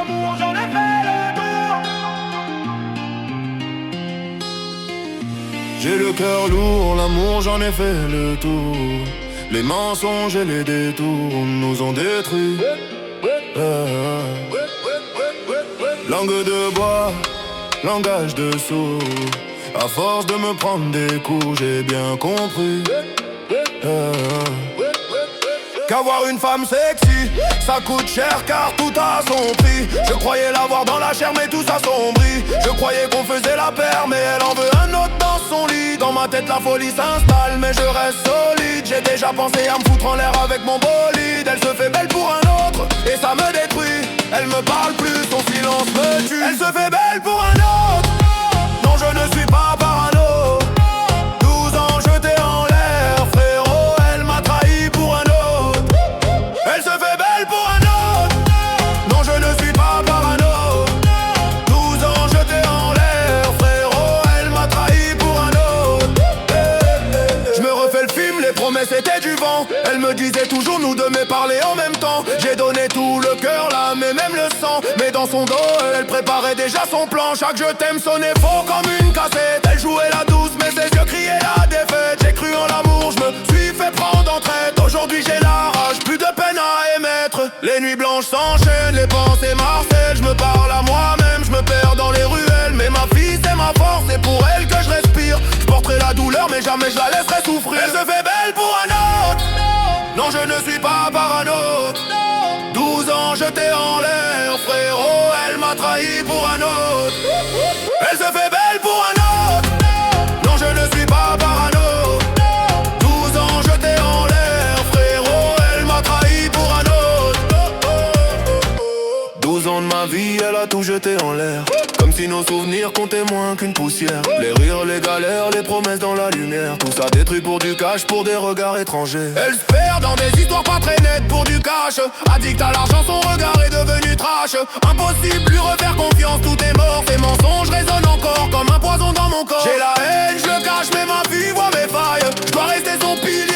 l'amour, j'en ai fait le tour. J'ai le cœur lourd, l'amour j'en ai fait le tour. Les mensonges et les détours nous ont détruits. Langue de bois, langage de sourd. À force de me prendre des coups, j'ai bien compris qu'avoir une femme sexy, ça coûte cher car tout a son prix. Je croyais l'avoir dans la chair mais tout s'assombrit. Je croyais qu'on faisait la paire mais elle en veut un autre dans son lit. Dans ma tête la folie s'installe mais je reste solide. J'ai déjà pensé à me foutre en l'air avec mon bolide. Elle se fait belle pour un autre et ça me détruit. Elle me parle plus, son silence me tue. Elle se fait belle pour un autre. Non je ne suis pas parano. 12 ans jetés en l'air, frérot, elle m'a trahi pour un autre. Elle se fait belle pour un autre. Non je ne suis pas parano. 12 ans jetés en l'air, frérot, elle m'a trahi pour un autre. Je me refais le film, les promesses étaient du vent. Elle me disait toujours nous deux mais parler en même temps. J'ai donné tout le cœur, l'âme et même le sang. Mais dans son dos, elle préparait déjà son plan. Chaque je t'aime sonnait faux comme une cassette. Elle jouait la douce mais ses yeux criaient la défaite. J'ai cru en l'amour, je me suis fait prendre en traite. Aujourd'hui j'ai la rage, plus de peine à émettre. Les nuits blanches s'enchaînent, les pensées marcellent. Je me parle à moi-même, je me perds dans les ruelles. Mais ma fille c'est ma force, c'est pour elle que je respire. Je porterai la douleur mais jamais je la laisserai souffrir. Elle se fait belle pour un autre. Non je ne suis pas parano. 12 ans jetés en l'air, frérot, elle m'a trahi pour un autre. Elle se fait belle pour un autre. Non je ne suis pas parano. 12 ans jetés en l'air, frérot, elle m'a trahi pour un autre. 12 ans de ma vie, elle a tout jeté en l'air. Comme si nos souvenirs comptaient moins qu'une poussière. Les rires, les galères, les promesses dans la lumière. Tout ça détruit pour du cash, pour des regards étrangers. Elle se perd dans des histoires pas très nettes pour du cash. Addict à l'argent, son regard est devenu trash. Impossible lui refaire confiance, tout est mort. Ces mensonges résonnent encore comme un poison dans mon corps. J'ai la haine, je le cache, mais ma vie voit mes failles. Je dois rester son pilier.